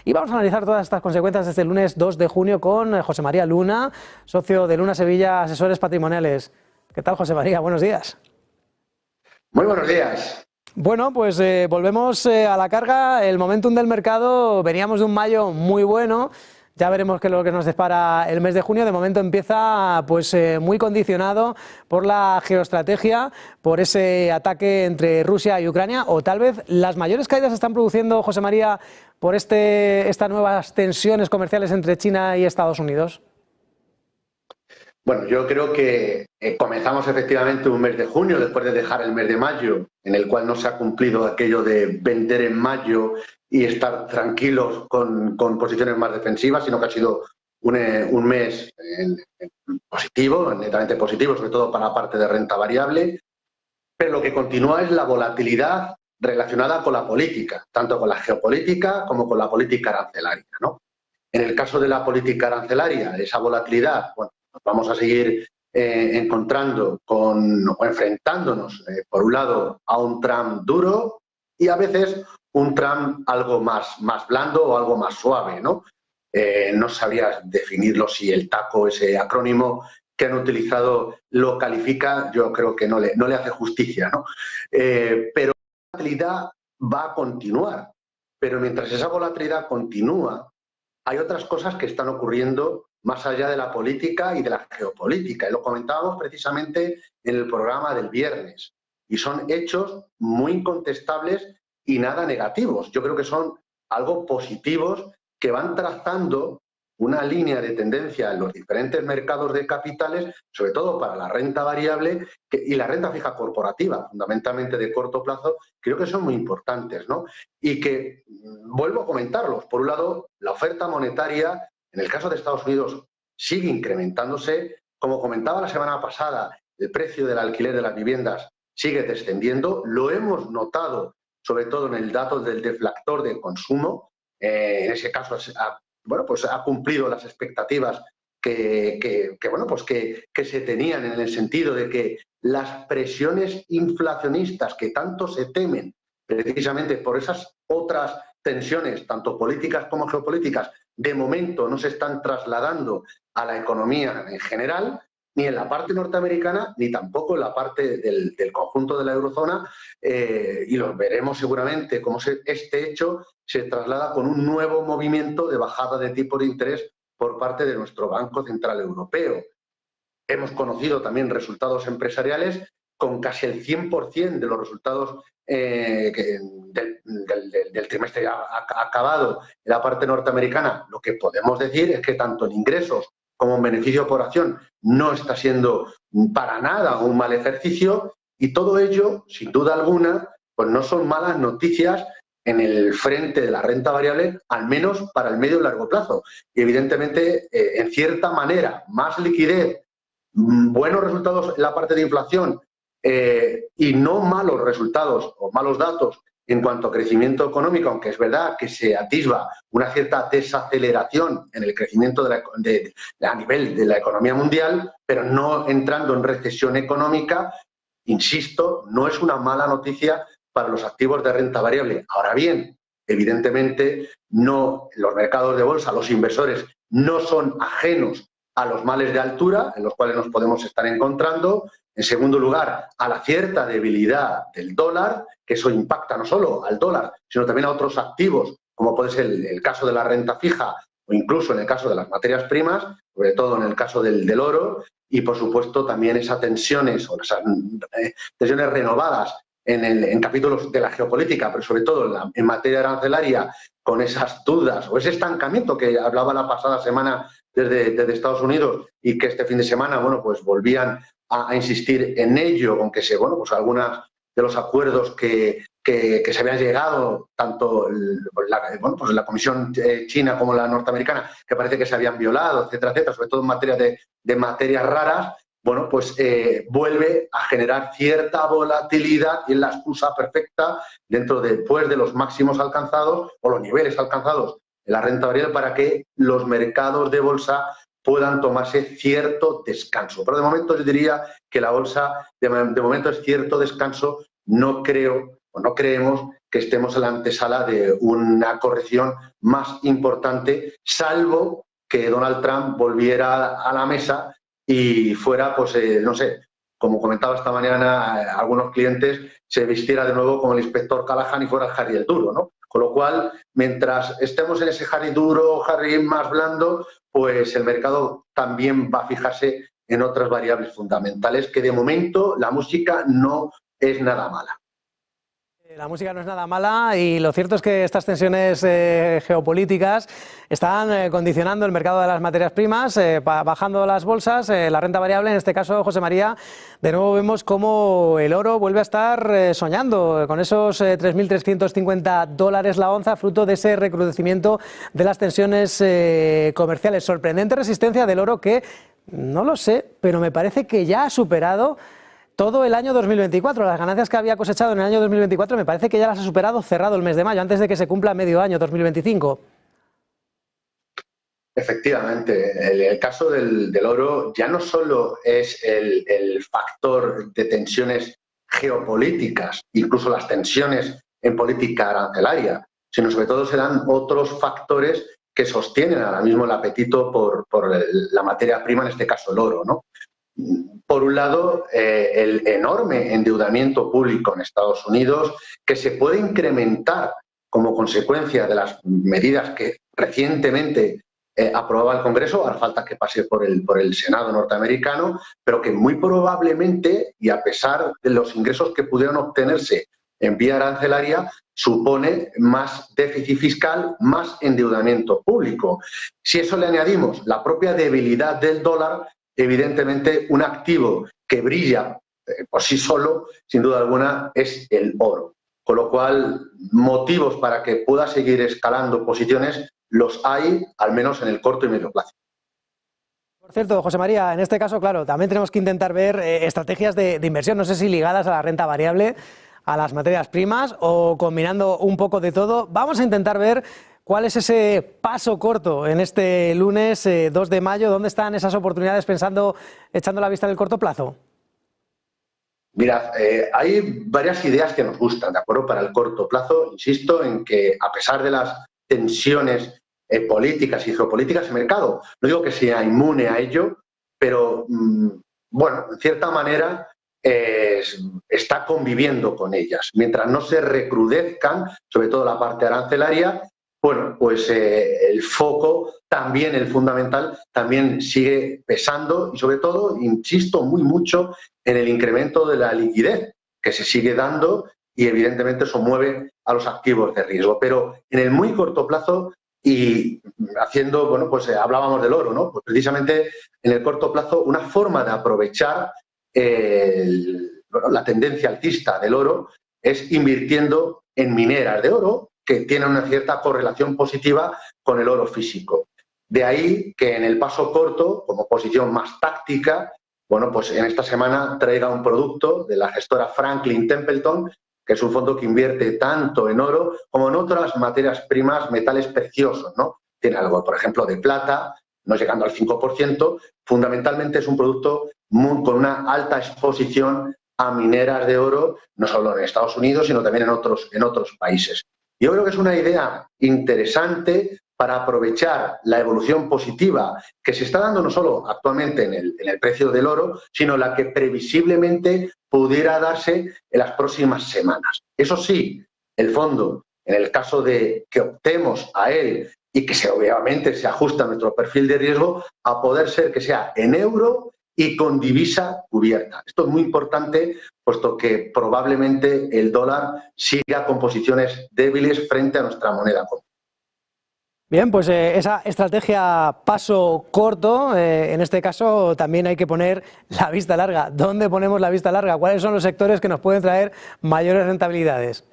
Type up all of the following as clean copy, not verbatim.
Y vamos a analizar todas estas consecuencias desde el lunes 2 de junio con José María Luna, socio de Luna Sevilla Asesores Patrimoniales. ¿Qué tal, José María? Buenos días. Muy buenos días. Bueno, pues volvemos a la carga. El momentum del mercado, veníamos de un mayo muy bueno. Ya veremos qué es lo que nos depara el mes de junio. De momento empieza pues muy condicionado por la geoestrategia, por ese ataque entre Rusia y Ucrania, o tal vez las mayores caídas se están produciendo, José María, por estas nuevas tensiones comerciales entre China y Estados Unidos. Bueno, yo creo que comenzamos efectivamente un mes de junio después de dejar el mes de mayo, en el cual no se ha cumplido aquello de vender en mayo y estar tranquilos con posiciones más defensivas, sino que ha sido un mes positivo, netamente positivo, sobre todo para la parte de renta variable, pero lo que continúa es la volatilidad relacionada con la política, tanto con la geopolítica como con la política arancelaria, ¿no? En el caso de la política arancelaria, esa volatilidad, bueno, nos vamos a seguir encontrando o enfrentándonos, por un lado, a un Trump duro y a veces un Trump algo más blando o algo más suave, ¿no? No sabría definirlo si el TACO, ese acrónimo que han utilizado, lo califica, yo creo que no le hace justicia, ¿no? Pero la volatilidad va a continuar, pero mientras esa volatilidad continúa, hay otras cosas que están ocurriendo más allá de la política y de la geopolítica. Y lo comentábamos precisamente en el programa del viernes. Y son hechos muy incontestables y nada negativos. Yo creo que son algo positivos que van trazando una línea de tendencia en los diferentes mercados de capitales, sobre todo para la renta variable y la renta fija corporativa, fundamentalmente de corto plazo, creo que son muy importantes, ¿no? Y que, vuelvo a comentarlos, por un lado, la oferta monetaria, en el caso de Estados Unidos, sigue incrementándose. Como comentaba la semana pasada, el precio del alquiler de las viviendas sigue descendiendo. Lo hemos notado, sobre todo en el dato del deflactor de consumo. En ese caso, pues ha cumplido las expectativas que se tenían, en el sentido de que las presiones inflacionistas que tanto se temen, precisamente por esas otras tensiones, tanto políticas como geopolíticas, de momento no se están trasladando a la economía en general, ni en la parte norteamericana, ni tampoco en la parte del conjunto de la eurozona, y lo veremos seguramente cómo este hecho se traslada con un nuevo movimiento de bajada de tipo de interés por parte de nuestro Banco Central Europeo. Hemos conocido también resultados empresariales con casi el 100% de los resultados del trimestre acabado en la parte norteamericana. Lo que podemos decir es que tanto en ingresos como en beneficio por acción no está siendo para nada un mal ejercicio, y todo ello, sin duda alguna, pues no son malas noticias en el frente de la renta variable, al menos para el medio y largo plazo. Y evidentemente, en cierta manera, más liquidez, buenos resultados en la parte de inflación y no malos resultados o malos datos en cuanto a crecimiento económico, aunque es verdad que se atisba una cierta desaceleración en el crecimiento a nivel de la economía mundial, pero no entrando en recesión económica, insisto, no es una mala noticia para los activos de renta variable. Ahora bien, evidentemente, no, los mercados de bolsa, los inversores no son ajenos a los males de altura en los cuales nos podemos estar encontrando. En segundo lugar, a la cierta debilidad del dólar, que eso impacta no solo al dólar, sino también a otros activos, como puede ser el caso de la renta fija o incluso en el caso de las materias primas, sobre todo en el caso del oro, y por supuesto también esas tensiones o esas tensiones renovadas en capítulos de la geopolítica, pero sobre todo en materia arancelaria, con esas dudas o ese estancamiento que hablaba la pasada semana desde Estados Unidos, y que este fin de semana, bueno, pues volvían a insistir en ello, aunque pues algunos de los acuerdos que se habían llegado, tanto la Comisión china como la norteamericana, que parece que se habían violado, etcétera, etcétera, sobre todo en materia de materias raras, bueno, pues vuelve a generar cierta volatilidad, y es la excusa perfecta después de los máximos alcanzados o los niveles alcanzados en la renta variable para que los mercados de bolsa puedan tomarse cierto descanso. Pero de momento yo diría que la bolsa de momento es cierto descanso. No creo o no creemos que estemos en la antesala de una corrección más importante, salvo que Donald Trump volviera a la mesa y fuera, pues, no sé, como comentaba esta mañana algunos clientes, se vistiera de nuevo como el inspector Callahan y fuera el Harry el duro, ¿no? Con lo cual, mientras estemos en ese Harry duro, Harry más blando, pues el mercado también va a fijarse en otras variables fundamentales, que de momento la música no es nada mala. La música no es nada mala y lo cierto es que estas tensiones geopolíticas están condicionando el mercado de las materias primas, bajando las bolsas, la renta variable, en este caso, José María, de nuevo vemos cómo el oro vuelve a estar soñando con esos $3.350 la onza, fruto de ese recrudecimiento de las tensiones comerciales. Sorprendente resistencia del oro que, no lo sé, pero me parece que ya ha superado todo el año 2024, las ganancias que había cosechado en el año 2024 me parece que ya las ha superado cerrado el mes de mayo, antes de que se cumpla medio año 2025. Efectivamente, el caso del oro ya no solo es el factor de tensiones geopolíticas, incluso las tensiones en política arancelaria, sino sobre todo se dan otros factores que sostienen ahora mismo el apetito por la materia prima, en este caso el oro, ¿no? Por un lado, el enorme endeudamiento público en Estados Unidos, que se puede incrementar como consecuencia de las medidas que recientemente aprobaba el Congreso, a falta que pase por el Senado norteamericano, pero que muy probablemente, y a pesar de los ingresos que pudieron obtenerse en vía arancelaria, supone más déficit fiscal, más endeudamiento público. Si eso le añadimos la propia debilidad del dólar, evidentemente un activo que brilla por sí solo, sin duda alguna, es el oro. Con lo cual, motivos para que pueda seguir escalando posiciones los hay, al menos en el corto y medio plazo. Por cierto, José María, en este caso, claro, también tenemos que intentar ver estrategias de inversión, no sé si ligadas a la renta variable, a las materias primas o combinando un poco de todo. Vamos a intentar ver ¿cuál es ese paso corto en este lunes 2 de mayo? ¿Dónde están esas oportunidades echando la vista en el corto plazo? Mirad, hay varias ideas que nos gustan, ¿de acuerdo? Para el corto plazo, insisto en que a pesar de las tensiones políticas y geopolíticas, el mercado, no digo que sea inmune a ello, pero bueno, en cierta manera está conviviendo con ellas. Mientras no se recrudezcan, sobre todo la parte arancelaria, bueno, pues el foco, también el fundamental, también sigue pesando y sobre todo, insisto mucho en el incremento de la liquidez que se sigue dando y evidentemente eso mueve a los activos de riesgo. Pero en el muy corto plazo y haciendo, bueno, pues hablábamos del oro, ¿no? Pues precisamente en el corto plazo una forma de aprovechar la tendencia alcista del oro es invirtiendo en mineras de oro que tienen una cierta correlación positiva con el oro físico. De ahí que en el paso corto, como posición más táctica, bueno, pues en esta semana traiga un producto de la gestora Franklin Templeton, que es un fondo que invierte tanto en oro como en otras materias primas, metales preciosos, ¿no? Tiene algo, por ejemplo, de plata, no llegando al 5%. Fundamentalmente es un producto con una alta exposición a mineras de oro, no solo en Estados Unidos, sino también en otros países. Yo creo que es una idea interesante para aprovechar la evolución positiva que se está dando no solo actualmente en el precio del oro, sino la que previsiblemente pudiera darse en las próximas semanas. Eso sí, el fondo, en el caso de que optemos a él y que obviamente se ajusta a nuestro perfil de riesgo, a poder ser que sea en euro y con divisa cubierta. Esto es muy importante, puesto que probablemente el dólar siga con posiciones débiles frente a nuestra moneda común. Bien, pues esa estrategia paso corto, en este caso también hay que poner la vista larga. ¿Dónde ponemos la vista larga? ¿Cuáles son los sectores que nos pueden traer mayores rentabilidades?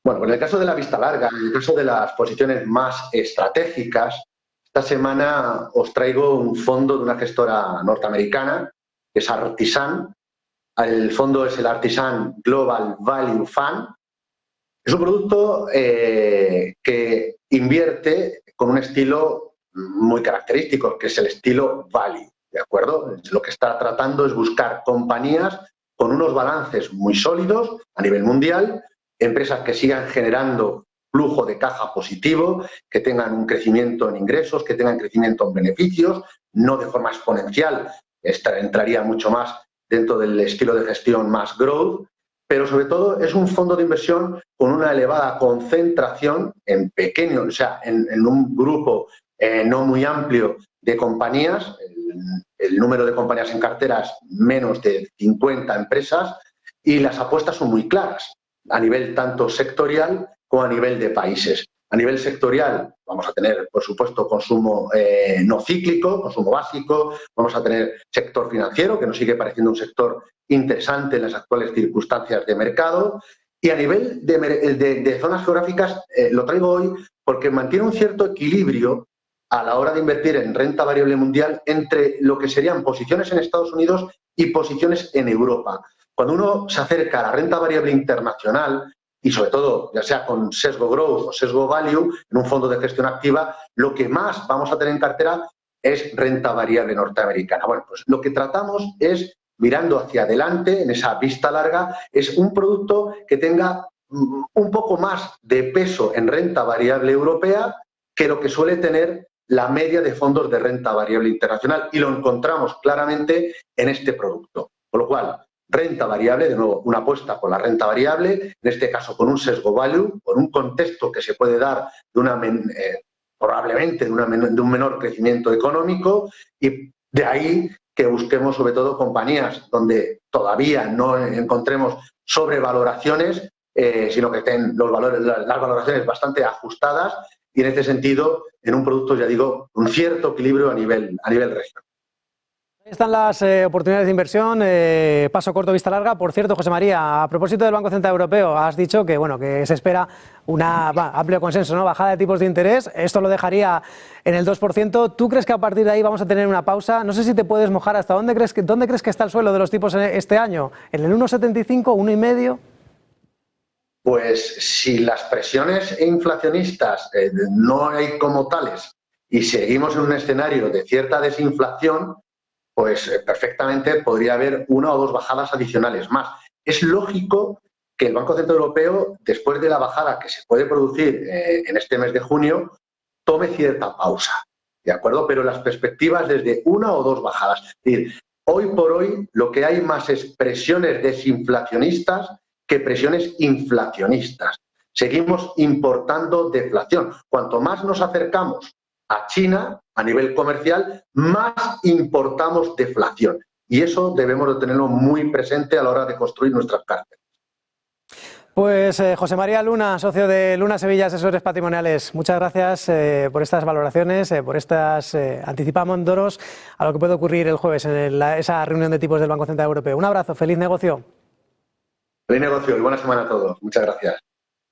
Bueno, en el caso de la vista larga, en el caso de las posiciones más estratégicas, esta semana os traigo un fondo de una gestora norteamericana, que es Artisan. El fondo es el Artisan Global Value Fund. Es un producto que invierte con un estilo muy característico, que es el estilo value, ¿de acuerdo? Lo que está tratando es buscar compañías con unos balances muy sólidos a nivel mundial, empresas que sigan generando flujo de caja positivo, que tengan un crecimiento en ingresos, que tengan crecimiento en beneficios, no de forma exponencial, entraría mucho más dentro del estilo de gestión más growth, pero sobre todo es un fondo de inversión con una elevada concentración en pequeños, o sea, en un grupo no muy amplio de compañías, el número de compañías en cartera es menos de 50 empresas y las apuestas son muy claras a nivel tanto sectorial como a nivel de países. A nivel sectorial vamos a tener, por supuesto, consumo no cíclico, consumo básico, vamos a tener sector financiero, que nos sigue pareciendo un sector interesante en las actuales circunstancias de mercado, y a nivel de zonas geográficas lo traigo hoy porque mantiene un cierto equilibrio a la hora de invertir en renta variable mundial entre lo que serían posiciones en Estados Unidos y posiciones en Europa. Cuando uno se acerca a la renta variable internacional, y sobre todo, ya sea con sesgo growth o sesgo value, en un fondo de gestión activa, lo que más vamos a tener en cartera es renta variable norteamericana. Bueno, pues lo que tratamos es, mirando hacia adelante, en esa vista larga, es un producto que tenga un poco más de peso en renta variable europea que lo que suele tener la media de fondos de renta variable internacional, y lo encontramos claramente en este producto. Con lo cual, renta variable, de nuevo, una apuesta por la renta variable, en este caso con un sesgo value, con un contexto que se puede dar de una probablemente de un menor crecimiento económico, y de ahí que busquemos sobre todo compañías donde todavía no encontremos sobrevaloraciones, sino que estén las valoraciones bastante ajustadas, y en este sentido, en un producto, ya digo, un cierto equilibrio a nivel regional. Ahí están las oportunidades de inversión, paso corto, vista larga. Por cierto, José María, a propósito del Banco Central Europeo, has dicho que, bueno, que se espera amplio consenso, ¿no? Bajada de tipos de interés, esto lo dejaría en el 2%. ¿Tú crees que a partir de ahí vamos a tener una pausa? No sé si te puedes mojar, ¿hasta dónde crees que está el suelo de los tipos este año? ¿En el 1,75, 1,5? Pues si las presiones inflacionistas no hay como tales y seguimos en un escenario de cierta desinflación, pues perfectamente podría haber una o dos bajadas adicionales más. Es lógico que el Banco Central Europeo, después de la bajada que se puede producir en este mes de junio, tome cierta pausa, ¿de acuerdo? Pero las perspectivas desde una o dos bajadas. Es decir, hoy por hoy lo que hay más es presiones desinflacionistas que presiones inflacionistas. Seguimos importando deflación. Cuanto más nos acercamos a China a nivel comercial, más importamos deflación. Y eso debemos de tenerlo muy presente a la hora de construir nuestras carteras. Pues José María Luna, socio de Luna Sevilla Asesores Patrimoniales, muchas gracias por estas valoraciones, por estas anticipándonos a lo que puede ocurrir el jueves en esa reunión de tipos del Banco Central Europeo. Un abrazo, feliz negocio. Feliz negocio y buena semana a todos. Muchas gracias.